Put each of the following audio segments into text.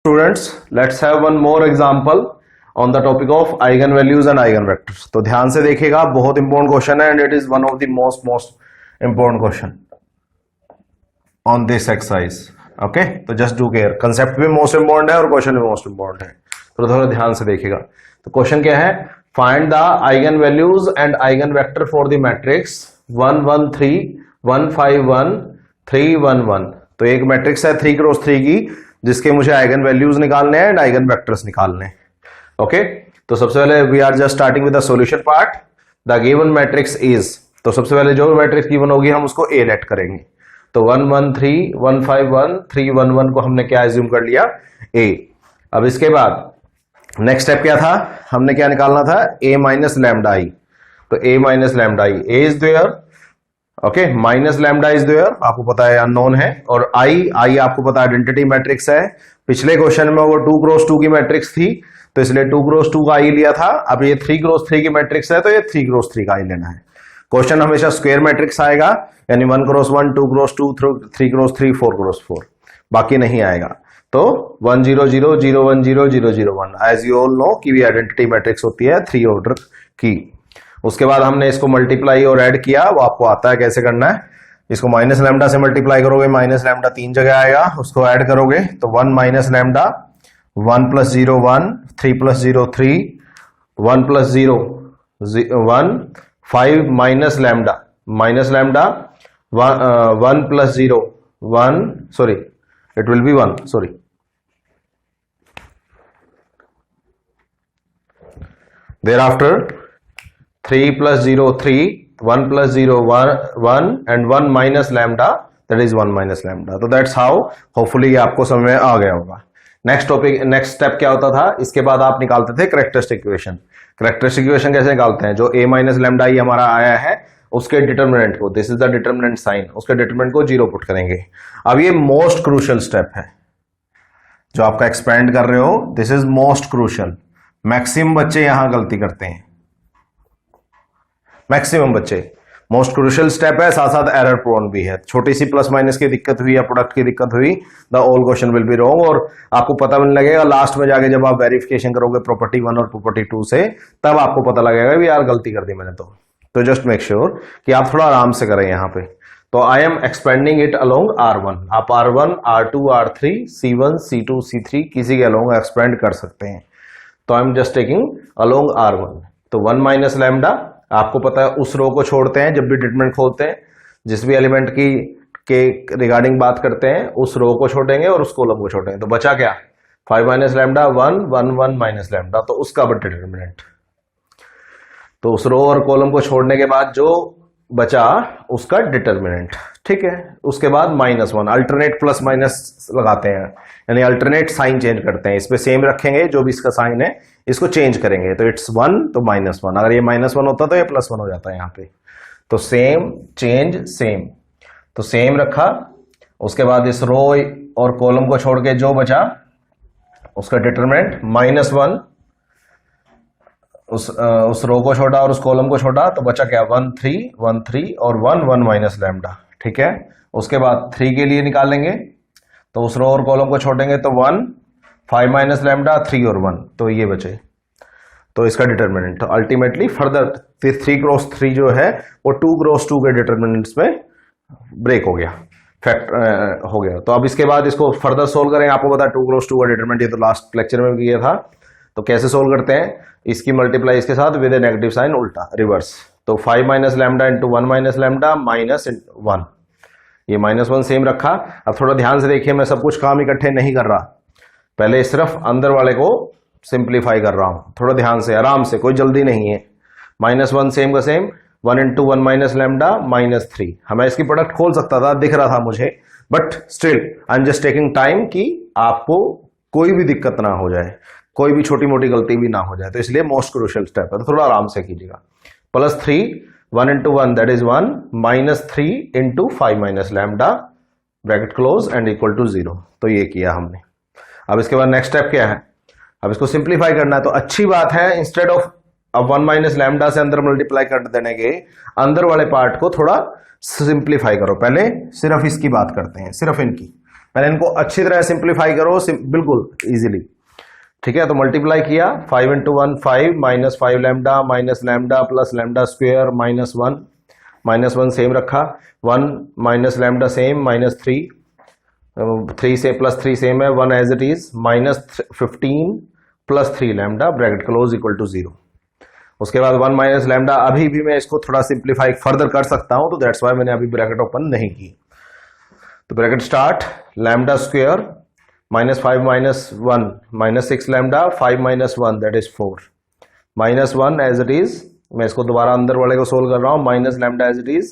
Students, let's have one more example on the topic of eigenvalues and eigenvectors. तो ध्यान से देखिएगा, बहुत इंपॉर्टेंट क्वेश्चन है and it is one of the most important question on this exercise. Okay, तो just do care. Concept भी most important है और question भी most important है, तो थोड़ा ध्यान से देखिएगा. तो क्वेश्चन क्या है? Find the eigenvalues and eigenvector for the matrix 1 1 3 1 5 1 3 1 1. तो एक मैट्रिक्स है 3 क्रॉस 3 की, जिसके मुझे आइगन वैल्यूज निकालने हैं एंड आइगन वेक्टर्स निकालने हैं. ओके, तो सबसे पहले we are just starting with the solution part. The given matrix is, तो सबसे पहले जो भी मैट्रिक्स गिवन होगी हम उसको ए लेट करेंगे. तो 1 1 3 1 5 1 3 1 1 को हमने क्या एज्यूम कर लिया? ए. अब इसके बाद नेक्स्ट स्टेप क्या था? हमने क्या निकालना था? A minus lambda I. तो A minus lambda I, A is there. Okay, minus lambda is there, आपको पता है अननोन है. और आई आपको पता है आइडेंटिटी मैट्रिक्स है. पिछले क्वेश्चन में वो 2 क्रॉस 2 की मैट्रिक्स थी, तो इसलिए 2 क्रॉस 2 का आई लिया था. अब ये 3 क्रॉस 3 की मैट्रिक्स है, तो ये 3 क्रॉस 3 का आई लेना है. क्वेश्चन हमेशा स्क्वायर मैट्रिक्स आएगा, यानी 1 क्रॉस 1 2 क्रॉस 2 3 क्रॉस 3 4 क्रॉस 4, बाकी नहीं आएगा. तो 1 0 0 0 1 0 0 0 1, एज यू ऑल नो कि आइडेंटिटी मैट्रिक्स होती है 3 ऑर्डर की. उसके बाद हमने इसको मल्टीप्लाई और ऐड किया, वो आपको आता है कैसे करना है. इसको माइनस लैम्डा से मल्टीप्लाई करोगे, माइनस लैम्डा 3 जगह आएगा, उसको ऐड करोगे तो 1 minus lambda 1 plus 0 1 3 plus 0 3 1 plus 0 1 5 minus lambda 1 plus 0 1, sorry it will be 1, sorry thereafter 3 plus 0 3 1 plus 0 1 and 1 minus lambda, that is 1 minus lambda. तो that's how, hopefully ये आपको समझ में आ गया होगा. नेक्स्ट टॉपिक, नेक्स्ट स्टेप क्या होता था? इसके बाद आप निकालते थे कैरेक्टरिस्टिक इक्वेशन. कैरेक्टरिस्टिक इक्वेशन कैसे निकालते हैं? जो a माइनस लैम्डा ई हमारा आया है, उसके डिटर्मिनेंट को, this is the determinant sign, उसके डिटर्मिनेंट को 0 पुट करेंगे. अब ये मोस्ट क्रूशियल स्टेप है जो आपका एक्सपेंड कर रहे हो. This is most crucial. Maximum बच्चे यहां गलती करते हैं, मैक्सिमम बच्चे. मोस्ट क्रूशियल स्टेप है, साथ साथ एरर प्रोन भी है. छोटी सी प्लस माइनस की दिक्कत हुई या प्रोडक्ट की दिक्कत हुई, the all question will be wrong. और आपको पता भी नहीं लगेगा लास्ट में जाके, जब आप वेरिफिकेशन करोगे प्रॉपर्टी 1 और प्रॉपर्टी 2 से, तब आपको पता लगेगा भी यार गलती कर दी मैंने. तो जस्ट मेक श्योर कि आप थोड़ा आराम से करें यहाँ पे. तो I am expanding it along R1. आप R1 R2 R3 C1 C2 C3 किसी के अलोंग एक्सपेंड कर सकते हैं. तो आई am just taking along R1. तो 1 माइनस लैम्डा, आपको पता है उस रो को छोड़ते हैं जब भी डिटरमिनेंट खोलते हैं, जिस भी एलिमेंट की के रिगार्डिंग बात करते हैं उस रो को छोड़ेंगे और उस कॉलम को छोड़ेंगे. तो बचा क्या? 5 माइनस लैम्डा 1 1 1 माइनस लैम्डा, तो उसका डिटरमिनेंट. तो उस रो और कॉलम को छोड़ने के बाद जो बचा उसका डिटरमिनेंट. ठीक है, उसके बाद -1, अल्टरनेट प्लस माइनस लगाते हैं, यानी अल्टरनेट साइन चेंज करते हैं. इस पे सेम रखेंगे, जो भी इसका साइन है इसको चेंज करेंगे. तो इट्स 1 तो -1, अगर ये -1 होता तो ये +1 हो जाता है यहाँ पे. तो सेम चेंज सेम, तो सेम रखा. उसके बाद इस रो और कॉलम को छोड़ के जो बचा उसका डिटरमिनेंट -1, उस रो को छोड़ा और उस कॉलम को छोड़ा, तो बचा क्या? 1 3 1 3 और 1 1 माइनस लैम्डा. ठीक है, उसके बाद 3 के लिए निकालेंगे, तो उस रो और कॉलम को छोड़ेंगे तो 1 5 माइनस लैम्डा 3 और 1, तो ये बचे. तो इसका डिटरमिनेंट, तो अल्टीमेटली फर्दर 3 क्रॉस 3 जो है वो 2 क्रॉस 2 के डिटरमिनेंट्स में ब्रेक हो गया, फैक्ट हो गया. तो अब इसके बाद इसको फर्दर सोल्व करेंगे. आपको पता है 2 क्रॉस 2 का डिटरमिनेंट, ये तो लास्ट लेक्चर में भी किया था. तो कैसे सोल्व करते हैं? इसकी मल्टीप्लाई इसके साथ विद ए नेगेटिव साइन, उल्टा रिवर्स. तो 5 minus lambda into 1 minus lambda minus 1, ये -1 सेम रखा. अब थोड़ा ध्यान से देखिए, मैं सब कुछ काम इकट्ठे नहीं कर रहा, पहले सिर्फ अंदर वाले को सिंप्लीफाई कर रहा हूं. थोड़ा ध्यान से, आराम से, कोई जल्दी नहीं है. -1 सेम का सेम, 1 इंटू 1 माइनस लैम्डा -3. हमें इसकी प्रोडक्ट खोल सकता था, दिख रहा था मुझे, but still I am just taking time कि आपको कोई भी दिक्कत ना हो जाए, कोई भी छोटी मोटी गलती भी ना हो जाए. तो इसलिए मोस्ट क्रूशियल स्टेप है, तो थोड़ा आराम से कीजिएगा. +3 1 into 1 that is 1 -3 into 5 minus lambda bracket close and equal to 0. तो ये किया हमने. अब इसके बाद नेक्स्ट स्टेप क्या है? अब इसको सिंप्लीफाई करना है. तो अच्छी बात है, इंस्टेड ऑफ अब 1 माइनस लैम्डा से अंदर मल्टीप्लाई कर देने के, अंदर वाले पार्ट को थोड़ा सिंप्लीफाई करो. पहले सिर्फ इसकी बात करते हैं, सिर्फ इनकी. मैंने इनको अच्छी तरह सिंप्लीफाई करो बिल्कुल इजीली। ठीक है, तो मल्टीप्लाई किया 5 into 1 5 minus 5 lambda minus lambda plus lambda square minus one same रखा, 1 माइनस लैम्डा सेम माइनस 3 से प्लस 3 सेम है, 1 as it is minus 15 plus 3 lambda bracket close equal to 0। उसके बाद 1 माइनस लैम्डा, अभी भी मैं इसको थोड़ा सिंप्लीफाई फर्दर कर सकता हूं, तो दैट्स वाई मैंने अभी ब्रैकेट ओपन नहीं की। तो bracket start lambda square minus 5 minus 1 minus 6 lambda 5 minus 1 that is 4 minus 1 as it is, मैं इसको दोबारा अंदर वाले को सोल्व कर रहा हूं, minus lambda as it is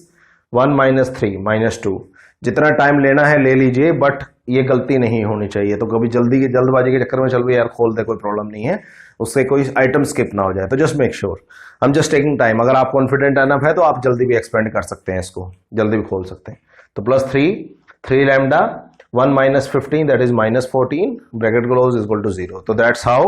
1 minus 3 minus 2। जितना टाइम लेना है ले लीजिए, बट ये गलती नहीं होनी चाहिए। तो कभी जल्दबाजी के चक्कर में चल भी यार खोल दे, कोई प्रॉब्लम नहीं है, उससे कोई आइटम स्किप ना हो जाए। तो जस्ट मेक श्योर, हम जस्ट टेकिंग टाइम। अगर आप कॉन्फिडेंट एनफ है तो आप जल्दी भी एक्सपेंड कर सकते हैं, इसको जल्दी भी खोल सकते हैं। तो plus 3 lambda 1 minus 15 that is minus 14 bracket close is equal to 0। तो दैट्स हाउ,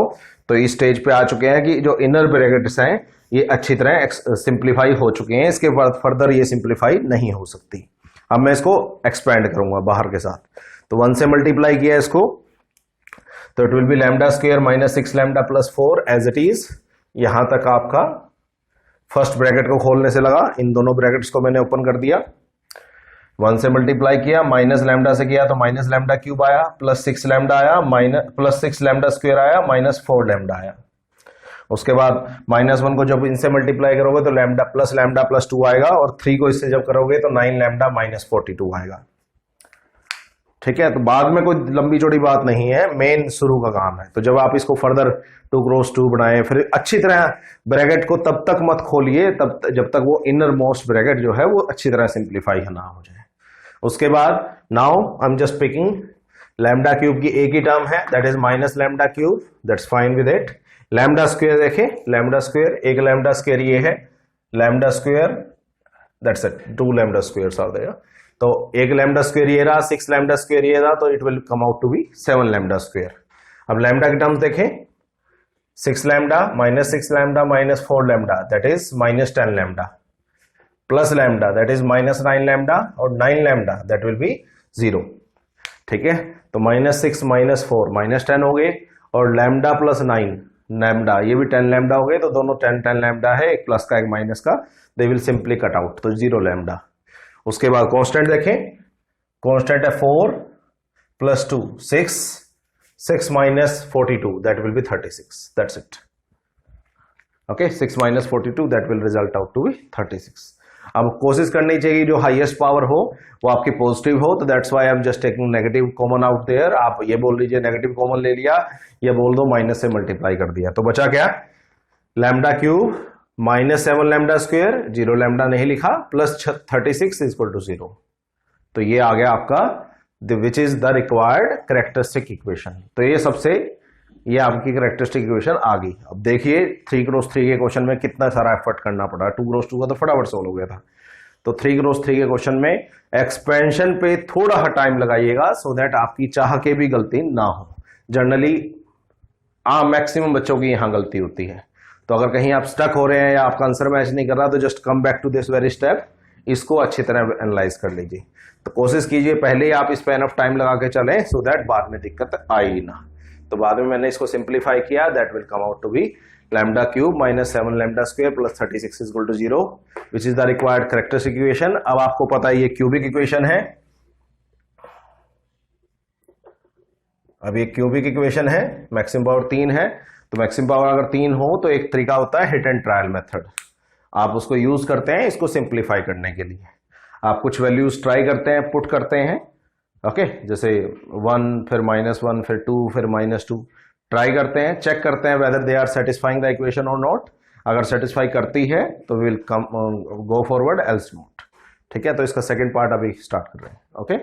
तो इस स्टेज पे आ चुके हैं कि जो इनर ब्रैकेट्स हैं ये अच्छी तरह सिंप्लीफाई हो चुके हैं, इसके बाद फर्दर ये सिंप्लीफाई नहीं हो सकती। अब मैं इसको एक्सपेंड करूंगा बाहर के साथ, तो 1 से मल्टीप्लाई किया इसको, तो it will be lambda square minus 6 lambda plus 4 as it is. यहां तक आपका फर्स्ट ब्रैकेट को खोलने से लगा, इन दोनों ब्रैकेट्स को मैंने ओपन कर दिया, 1 से मल्टीप्लाई किया, माइनस लैम्डा से किया तो माइनस लैम्डा क्यूब आया, प्लस 6 लैम्डा आया, माइनस प्लस 6 लैम्डा स्क्वायर आया, माइनस 4 लैम्डा आया। उसके बाद माइनस 1 को जब इनसे मल्टीप्लाई करोगे तो लैम्डा प्लस 2 आएगा, और 3 को इससे जब करोगे तो 9 लैम्डा माइनस 42 आएगा। ठीक है, तो बाद में कोई लंबी चौड़ी बात नहीं है, मेन शुरू का काम है। तो जब आप इसको फर्दर 2 क्रॉस 2 बनाए, फिर अच्छी तरह ब्रैकेट को तब तक मत खोलिए जब तक वो इनर मोस्ट ब्रैकेट जो है वो अच्छी तरह सिंप्लीफाई ना हो जाए। उसके बाद now I am just picking lambda cube की एक ही टर्म है, that is minus lambda cube, that's fine with it. Lambda square देखें, लैम्डा स्क्वायर, एक लैम्डा स्क्वायर ये है, lambda square that's it, 2 lambda squares are there. तो एक lambda square ये रहा, 6 लैम्डा स्क्वायर ये रहा, तो it will come out to be 7 lambda square. अब लैम्डा की टर्म्स देखें, 6 lambda minus 6 lambda minus 4 lambda that is minus 10 lambda, plus lambda that is minus 9 lambda, और 9 लैम्डा दैट विल बी 0। ठीक है, तो माइनस 6 माइनस 4 माइनस 10 हो गए, और लैम्डा प्लस 9 लैम्डा ये भी 10 लैम्डा हो गए, तो दोनों 10 लैम्डा है, एक प्लस का एक माइनस का, they will simply cut out, तो 0 लैम्डा। उसके बाद कांस्टेंट देखें, कांस्टेंट है 4 plus 2 6 minus 42 that will be 36, that's it. Okay, 6 minus 42 that will result out to be 36। अब कोशिश करनी चाहिए जो हाईएस्ट पावर हो वो आपकी पॉजिटिव हो, तो that's why I am just taking negative common out there. आप ये बोल लीजिए नेगेटिव कॉमन ले लिया, ये बोल दो माइनस से मल्टीप्लाई कर दिया, तो बचा क्या, lambda cube minus 7 lambda square, 0 lambda नहीं लिखा, प्लस 36 इज इक्वल टू 0। तो ये आ गया आपका which is the required characteristic equation. तो ये आपकी कैरेक्टरिस्टिक इक्वेशन आ गई। अब देखिए 3 क्रॉस 3 के क्वेश्चन में कितना सारा एफर्ट करना पड़ा, 2 क्रॉस 2 का तो फटाफट सोल्व हो गया था। तो 3 क्रॉस 3 के क्वेश्चन में एक्सपेंशन पे थोड़ा टाइम लगाइएगा, सो दैट आपकी चाह के भी गलती ना हो। जनरली मैक्सिमम बच्चों की यहां गलती होती है। तो अगर कहीं आप स्टक हो रहे हैं या आपका आंसर मैच नहीं कर रहा, तो just come back to this worry step, इसको अच्छी तरह एनालाइज कर लीजिए। तो कोशिश कीजिए पहले ही आप इस पे एनफ टाइम लगा के चलें, सो दैट बाद में दिक्कत आई ना। तो बाद में मैंने इसको सिंप्लीफाई किया, that will come out to be lambda cube minus 7 lambda square plus 36 is equal to 0, which is the required characteristic equation. अब आपको पता है ये क्यूबिक इक्वेशन है, अब ये क्यूबिक इक्वेशन है, मैक्सिमम पावर 3 है। तो मैक्सिमम पावर अगर 3 हो तो एक तरीका होता है हिट एंड ट्रायल मेथड, आप उसको यूज करते हैं इसको सिंप्लीफाई करने के लिए। आप कुछ वैल्यूज ट्राई करते हैं, पुट करते हैं, ओके, जैसे 1 फिर -1 फिर 2 फिर -2, ट्राई करते हैं, चेक करते हैं whether they are satisfying the equation और नॉट। अगर सेटिस्फाई करती है तो will come go forward, else not. ठीक है, तो इसका सेकंड पार्ट अभी स्टार्ट कर रहे हैं। ओके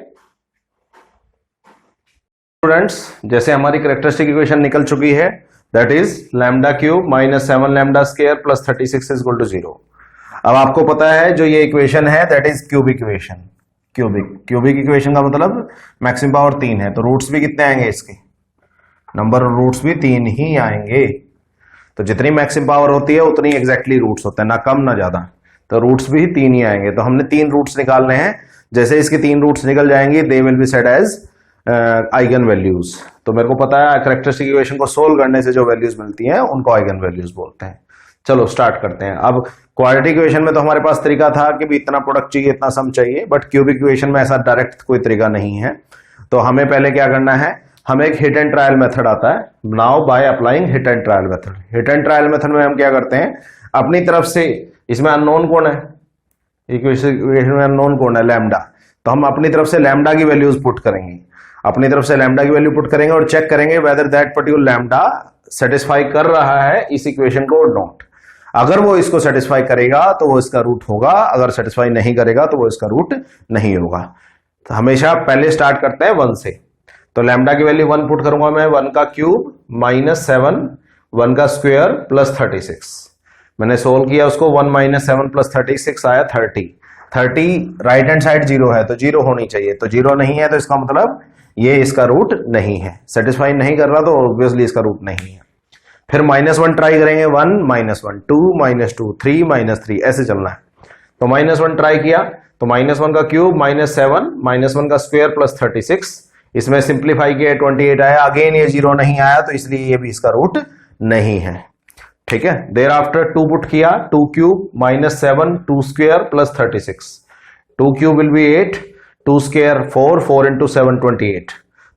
स्टूडेंट्स, जैसे हमारी कैरेक्टरिस्टिक इक्वेशन निकल चुकी है, that is lambda cube minus 7 lambda square plus 36 is equal to 0। अब आपको पता है जो ये इक्वेशन है that is cubic equation. Cubic equation का मतलब मैक्सिमम पावर 3 है, तो रूट्स भी कितने आएंगे इसके, नंबर ऑफ रूट्स भी 3 ही आएंगे। तो जितनी मैक्सिमम पावर होती है उतनी एग्जैक्टली रूट्स होते हैं, ना कम ना ज्यादा, तो रूट्स भी 3 ही आएंगे। तो हमने 3 रूट्स निकालने हैं, जैसे इसके 3 रूट्स निकल जाएंगे they will be said as eigen values. तो मेरे को पता है कैरेक्टरिस्टिक इक्वेशन को सोल्व करने से जो वैल्यूज मिलती हैं उनको आइगन वैल्यूज बोलते हैं। चलो स्टार्ट करते हैं। अब क्वाड्रेटिक इक्वेशन में तो हमारे पास तरीका था कि भी इतना प्रोडक्ट चाहिए, इतना सम चाहिए, बट क्यूबिक इक्वेशन में ऐसा डायरेक्ट कोई तरीका नहीं है। तो हमें पहले क्या करना है, हमें एक हिट एंड ट्रायल मेथड आता है। Now by applying hit and trial method. Hit and trial method में हम क्या करते हैं, अपनी तरफ से, इसमें अननोन कौन है, इक्वेशन में अननोन कौन है, लैम्डा। तो हम अपनी तरफ से लैम्डा की वैल्यूज पुट करेंगे, अपनी तरफ से लैम्डा की वैल्यू पुट करेंगे और चेक करेंगे whether that particular lambda satisfy कर रहा है इस इक्वेशन को और नॉट। अगर वो इसको सेटिस्फाई करेगा तो वो इसका रूट होगा, अगर सेटिस्फाई नहीं करेगा तो वो इसका रूट नहीं होगा। तो हमेशा पहले स्टार्ट करते हैं 1 से। तो लैम्डा की वैल्यू 1 पुट करूंगा मैं, 1 का क्यूब माइनस 7, 1 का स्क्वायर प्लस 36। मैंने सोल्व किया उसको, 1 माइनस 7 प्लस 36 आया 30 राइट हैंड साइड 0 है तो 0 होनी चाहिए, तो 0 नहीं है तो इसका मतलब ये इसका रूट नहीं है, सेटिस्फाई नहीं कर रहा तो ऑब्वियसली इसका रूट नहीं है। फिर -1 ट्राई करेंगे, 1 -1 2 -2 3 -3 ऐसे चलना है। तो -1 ट्राई किया तो -1 का क्यूब -7 -1 का स्क्वायर प्लस 36, इसमें सिंप्लीफाई किया 28 आया। अगेन ये 0 नहीं आया तो इसलिए ये भी इसका रूट नहीं है। ठीक है, देयर आफ्टर 2 पुट किया, 2 cube -7 2 square plus 36, 2 cube will be 8, 2 square 4, 4 into 7 28,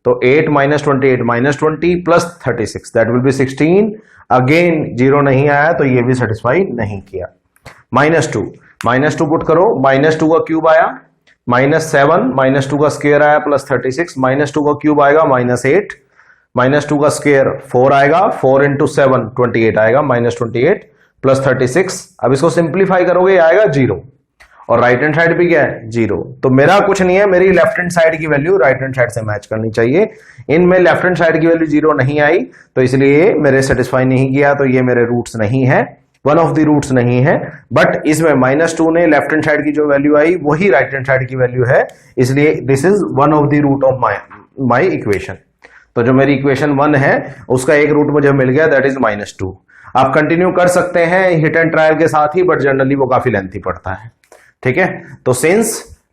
तो 8 minus 28 minus 20 plus 36 that will be 16। Again 0 नहीं आया तो ये भी सेटिस्फाई नहीं किया। -2 पुट करो, -2 का क्यूब आया, -7 -2 का स्क्वायर आया प्लस 36, -2 का क्यूब आएगा -8, -2 का स्क्वायर 4 आएगा, 4 into 7 28 आएगा, -28 प्लस 36। अब इसको सिंप्लीफाई करोगे आएगा 0 और राइट हैंड साइड भी क्या है 0। तो मेरा कुछ नहीं है, मेरी लेफ्ट हैंड साइड की वैल्यू राइट हैंड साइड से मैच करनी चाहिए। इनमें लेफ्ट हैंड साइड की वैल्यू 0 नहीं आई तो इसलिए मेरे सेटिस्फाई नहीं किया, तो ये मेरे रूट्स नहीं है, वन ऑफ द रूट्स नहीं है। बट इसमें -2 ने लेफ्ट हैंड साइड की जो वैल्यू आई वही राइट हैंड साइड की वैल्यू है, इसलिए this is one of the root of my equation. तो जो मेरी इक्वेशन 1 है उसका एक रूट मुझे मिल गया, दैट इज -2। आप कंटिन्यू कर सकते हैं हिट एंड ट्रायल के साथ ही, बट जनरली वो काफी लेंथी पड़ता है। ठीक है, तो since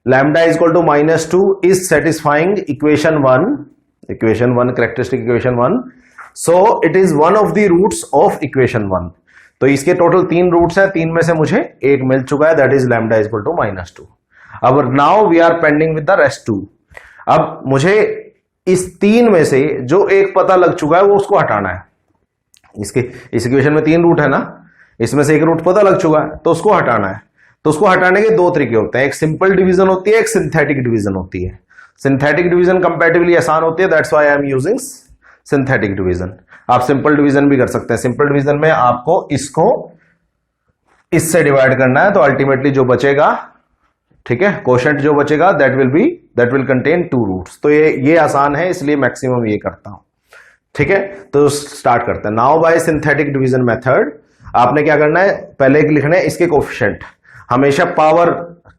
lambda is equal to -2 is satisfying equation 1 characteristic equation 1, so it is one of the roots of equation 1। तो इसके टोटल 3 रूट्स हैं, 3 में से मुझे एक मिल चुका है, that is lambda is equal to -2। अब now we are pending with the rest 2। अब मुझे इस 3 में से जो एक पता लग चुका है वो उसको हटाना है। इस इक्वेशन में 3 रूट है ना, इसमें से एक रूट पता लग चुका है तो उसको हटाना है। तो उसको हटाने के 2 तरीके होते हैं, एक सिंपल डिवीजन होती है, एक सिंथेटिक डिवीजन होती है। सिंथेटिक डिवीजन कंपैरेटिवली आसान होती है, that's why I am using synthetic division. आप सिंपल डिवीजन भी कर सकते हैं। सिंपल डिवीजन में आपको इसको इससे डिवाइड करना है, तो अल्टीमेटली जो बचेगा, ठीक है, कोशेंट जो बचेगा दैट विल कंटेन 2 रूट्स। तो ये आसान है, इसलिए मैक्सिमम ये करता हूं। ठीक है, तो स्टार्ट करते हैं। Now bye synthetic division method आपने क्या करना है, पहले लिखना है इसके कोफिशिएंट, हमेशा पावर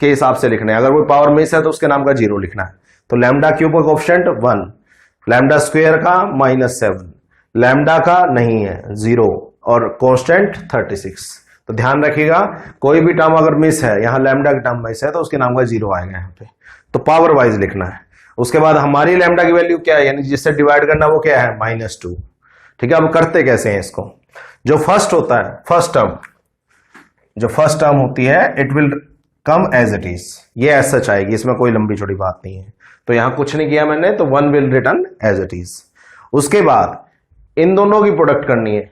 के हिसाब से लिखना है। अगर कोई पावर मिस है तो उसके नाम का 0 लिखना है। तो लैम्डा क्यूब का कोफिशिएंट 1, लैम्डा स्क्वायर का -7, लैम्डा का नहीं है 0 और कांस्टेंट 36। तो ध्यान रखिएगा कोई भी टर्म अगर मिस है, यहां लैम्डा का टर्म मिस है तो उसके नाम का 0 आएगा यहाँ पे। तो पावर वाइज लिखना है। उसके बाद हमारी लैम्डा की वैल्यू क्या है, यानी जिससे डिवाइड करना वो क्या है -2। ठीक है, अब करते कैसे हैं इसको। जो फर्स्ट होता है, जो फर्स्ट टर्म होती है it will come as it is, ये एज सच आएगी, इसमें कोई लंबी छोटी बात नहीं है। तो यहां कुछ नहीं किया मैंने, तो 1 will return as it is. उसके बाद इन दोनों की प्रोडक्ट करनी है,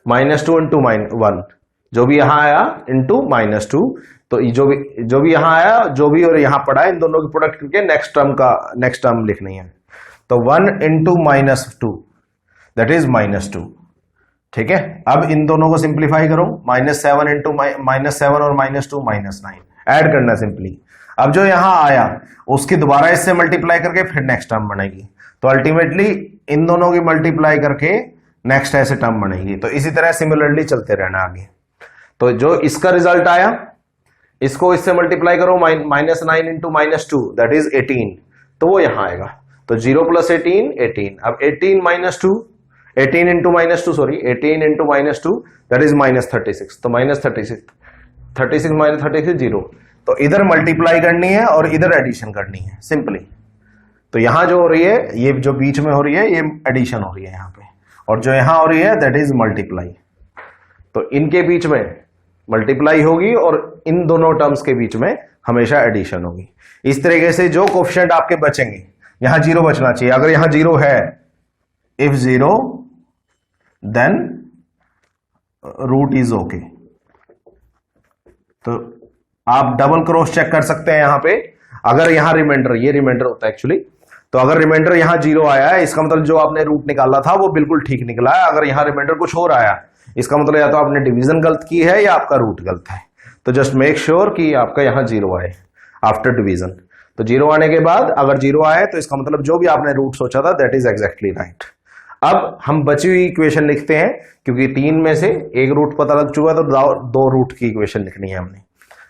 -2 इंटू 1, जो भी यहां आया इंटू -2, तो जो भी यहां आया, जो भी और यहां पड़ा है, इन दोनों की प्रोडक्ट करके नेक्स्ट टर्म लिखनी है। तो 1 इंटू -2 दैट इज -2। ठीक है, अब इन दोनों को सिंप्लीफाई करो, -7 इंटू -7 और -2 -9 ऐड करना सिंपली। अब जो यहां आया उसकी दोबारा इससे मल्टीप्लाई करके फिर नेक्स्ट टर्म बनेगी। तो अल्टीमेटली इन दोनों की मल्टीप्लाई करके नेक्स्ट ऐसे टर्म बनेगी। तो इसी तरह सिमिलरली चलते रहना आगे। तो जो इसका रिजल्ट आया इसको इससे मल्टीप्लाई करो, -9 इंटू -2 दैट इज 18, तो वो यहां आएगा। तो 0 + 18 18। अब 18 इंटू -2 दैट इज -36। तो -36 -36 0। तो इधर मल्टीप्लाई करनी है और इधर एडिशन करनी है सिंपली। तो यहां जो हो रही है, ये जो बीच में हो रही है, ये एडिशन हो रही है यहां पे, और जो यहां हो रही है दैट इज मल्टीप्लाई। तो इनके बीच में मल्टीप्लाई होगी और इन दोनों टर्म्स के बीच में हमेशा एडिशन होगी। इस तरीके से जो कोफिशिएंट आपके बचेंगे, यहां जीरो बचना चाहिए। अगर यहां जीरो है, if zero then root is okay. तो आप डबल क्रॉस चेक कर सकते हैं यहां पे। अगर यहां रिमाइंडर, ये रिमाइंडर होता है एक्चुअली, तो अगर रिमाइंडर यहां जीरो आया है, इसका मतलब जो आपने रूट निकाला था वो बिल्कुल ठीक निकला है। अगर यहां रिमाइंडर कुछ और आया, इसका मतलब या तो आपने डिवीजन गलत की है या आपका रूट गलत है। तो जस्ट मेक श्योर कि आपका यहां जीरो आए आफ्टर डिवीजन। तो जीरो आने के बाद अगर जीरो आए तो इसका मतलब जो भी आपने रूट सोचा था दैट इज एग्जैक्टली राइट। अब हम बची हुई इक्वेशन लिखते हैं, क्योंकि तीन में से एक रूट पता लग चुका, तो दो रूट की इक्वेशन लिखनी है हमने।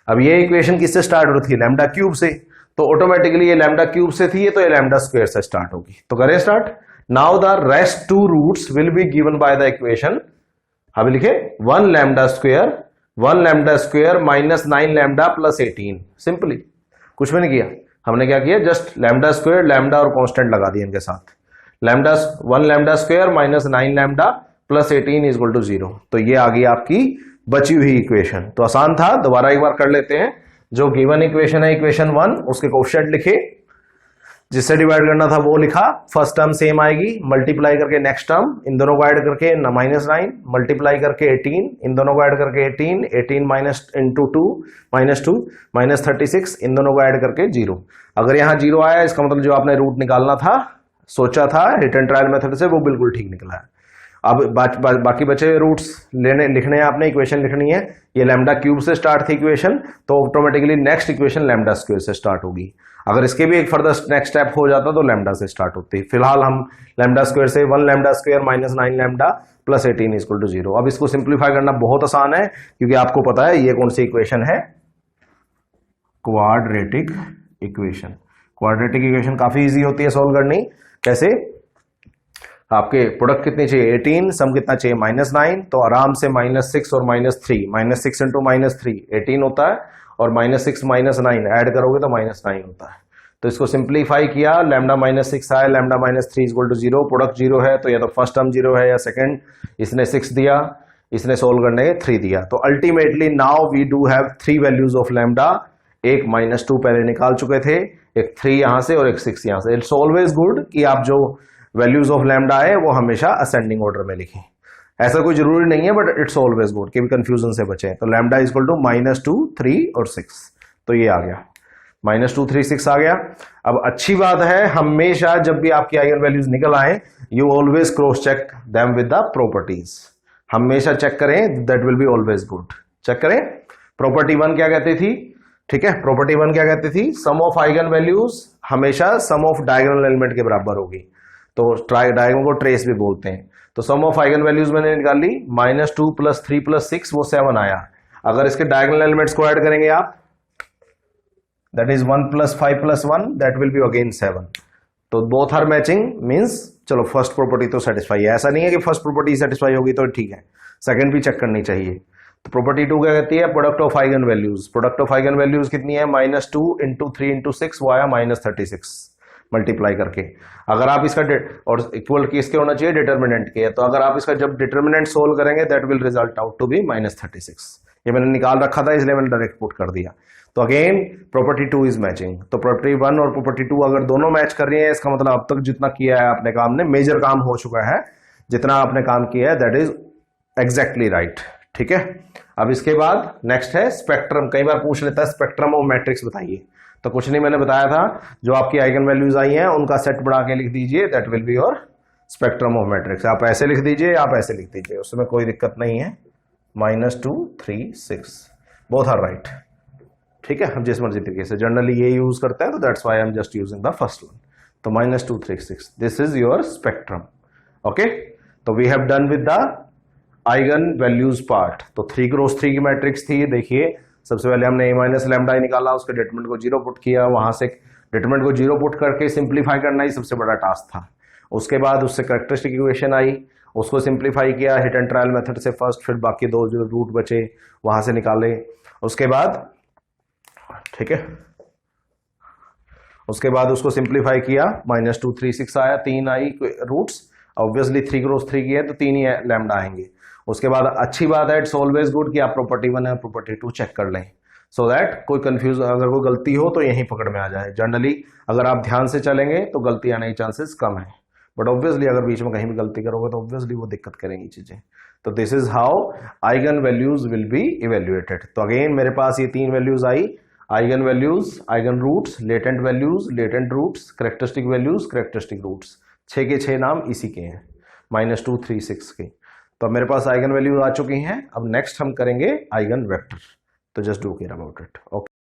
अब ये इक्वेशन किससे स्टार्ट होती है? लैम्डा क्यूब से। तो ऑटोमेटिकली ये लैम्डा क्यूब से थी, तो ये लैम्डा स्क्वायर से स्टार्ट होगी। तो करें start. Now the rest two roots will be given by the equation. अभी लिखे 1 lambda square minus 9 lambda plus 18। Simply कुछ भी नहीं किया हमने। क्या किया? जस्ट लैम्डा स्क्वायर, लैम्डा और कांस्टेंट लगा दिए इनके साथ। 1 lambda square minus 9 lambda plus 18 is equal to 0। तो ये आ गई आपकी बची हुई इक्वेशन। तो आसान था, दोबारा एक बार कर लेते हैं। जो गिवन इक्वेशन है इक्वेशन 1, उसके कोएफिशिएंट लिखे, जिससे डिवाइड करना था वो लिखा। फर्स्ट टर्म सेम आएगी, मल्टीप्लाई करके नेक्स्ट टर्म, इन दोनों को ऐड करके -9, मल्टीप्लाई करके 18, इन दोनों को ऐड करके 18 माइनस इंटू 2 -2 -36, इन दोनों को ऐड करके 0। अगर यहां 0 आया, इसका मतलब जो आपने रूट निकालना था, सोचा था हिट एंड ट्रायल मेथड से, वो बिल्कुल ठीक निकला है। अब बाकी बचे हुए रूट्स लिखने हैं आपने, इक्वेशन लिखनी है। ये लैम्डा क्यूब से स्टार्ट थी इक्वेशन, तो automatically next equation lambda square से स्टार्ट होगी। अगर इसके भी एक फर्दर नेक्स्ट स्टेप हो जाता तो लैम्डा से स्टार्ट होती। फिलहाल हम लैम्डा स्क्वायर से 1 lambda square minus 9 lambda plus 18 is equal to 0। अब इसको सिंप्लीफाई करना बहुत आसान है, क्योंकि आपको पता है ये कौन सी इक्वेशन है, क्वाड्रेटिक इक्वेशन। क्वाड्रेटिक इक्वेशन काफी इजी होती है सॉल्व करनी। कैसे? आपके प्रोडक्ट कितनी चाहिए? 18, सम कितना चाहिए? -9। तो आराम से -6 और -3, -6 इंटू -3 18 होता है, और -6 -9 ऐड करोगे तो -9 होता है। तो इसको सिंप्लीफाई किया, लैम्डा -6 आया, लैम्डा -3 इक्वल टू 0। प्रोडक्ट 0 है, तो या तो फर्स्ट टर्म 0 है या सेकंड। इसने 6 दिया, इसने सोल्व करने के 3 दिया। तो ultimately now we do have 3 values of lambda. एक -2 पहले निकाल चुके थे, एक 3 यहां से और एक 6 यहां से। इट्स ऑलवेज गुड कि आप जो वैल्यूज ऑफ लैम्डा है वो हमेशा असेंडिंग ऑर्डर में लिखें। ऐसा कोई जरूरी नहीं है, बट इट्स ऑलवेज गुड कि भी कंफ्यूजन से बचे। तो लैम्डा इज इक्वल टू -2, 3 और 6। तो ये आ गया -2, 3, 6 आ गया। अब अच्छी बात है, हमेशा जब भी आपकी आइगन वैल्यूज निकल आए, you always cross check them with the properties. हमेशा चेक करें, that will be always good. Check करें। प्रॉपर्टी 1 क्या कहती थी? ठीक है, प्रॉपर्टी 1 क्या कहती थी? सम ऑफ आइगन वैल्यूज हमेशा सम ऑफ डायगोनल एलिमेंट के बराबर होगी। तो डायगोनल को ट्रेस भी बोलते हैं। तो सम ऑफ आइगन वैल्यूज मैंने निकाली, -2 + 3 + 6 वो 7 आया। अगर इसके डायगोनल एलिमेंट्स को ऐड करेंगे आप, that is 1 + 5 + 1, that will be again 7। तो बोथ आर मैचिंग, मींस चलो फर्स्ट प्रॉपर्टी तो सेटिस्फाई है। ऐसा नहीं है कि फर्स्ट प्रॉपर्टी सेटिस्फाई होगी तो ठीक है, सेकंड भी चेक करनी चाहिए। तो प्रॉपर्टी 2 क्या कहती है? Product of eigen values. Product of eigen values कितनी है? -2 × 3 × 6, वो आया -36 मल्टीप्लाई करके। अगर आप इसका और इक्वल किसके होना चाहिए? डिटर्मिनेंट के। तो अगर आप इसका जब डिटर्मिनेंट सोल्व करेंगे, that will result out to be -36। ये मैंने निकाल रखा था, इसलिए मैंने डायरेक्ट पुट कर दिया। तो अगेन प्रॉपर्टी 2 इज मैचिंग। तो प्रॉपर्टी 1 और प्रॉपर्टी 2 अगर दोनों मैच कर रही है, इसका मतलब अब तक जितना किया है आपने काम ने, मेजर काम हो चुका है। जितना आपने काम किया है दैट इज एग्जैक्टली राइट। ठीक है। अब इसके बाद नेक्स्ट है स्पेक्ट्रम। कई बार पूछ लेता है स्पेक्ट्रम ऑफ मैट्रिक्स बताइए। तो कुछ नहीं, मैंने बताया था जो आपकी आइगन वैल्यूज आई हैं उनका सेट बना के लिख दीजिए, that will be your spectrum of matrix. आप ऐसे लिख दीजिए, आप ऐसे लिख दीजिए, उसमें कोई दिक्कत नहीं है। -2, 3, 6 बोथ आर राइट। ठीक है, हम जिस मर्जी तरीके से जनरली ये यूज करते हैं, तो that's why I am just using the first one. तो -2, 3, 6 this is your spectrum. Okay, तो we have done with the eigen values part. तो 3 × 3 की मैट्रिक्स थी। देखिए, सबसे पहले हमने A- लैम्डा निकाला, उसके डिटरमिनेंट को 0 पुट किया, वहां से डिटरमिनेंट को 0 पुट करके सिंप्लीफाई करना ही सबसे बड़ा टास्क था। उसके बाद उससे कैरेक्टरिस्टिक इक्वेशन आई, उसको सिंप्लीफाई किया हिट एंड ट्रायल मेथड से फर्स्ट, फिर बाकी 2 जो रूट बचे वहां से निकाले। उसके बाद ठीक है, उसके बाद उसको सिंप्लीफाई किया, -236 आया, 3 आई रूट्स, ऑब्वियसली 3 क्रॉस 3 की है तो 3 ही लैम्डा आएंगे। उसके बाद अच्छी बात है, इट्स ऑलवेज गुड कि आप प्रॉपर्टी 1 और प्रॉपर्टी 2 चेक कर लें, सो दैट कोई कंफ्यूज, अगर कोई गलती हो तो यहीं पकड़ में आ जाए। जनरली अगर आप ध्यान से चलेंगे तो गलती आने के चांसेस कम है, बट ऑब्वियसली अगर बीच में कहीं भी गलती करोगे तो ऑब्वियसली वो दिक्कत करेंगी चीजें। तो this is how eigen values will be evaluated. तो अगेन मेरे पास ये 3 values I, eigen values, eigen roots, latent values, latent roots, characteristic values, characteristic roots. 6 के 6 नाम इसी के हैं, -236 के। तो अब मेरे पास आइगन वैल्यू आ चुकी हैं। अब नेक्स्ट हम करेंगे आइगन वेक्टर। तो just do care about it. Okay.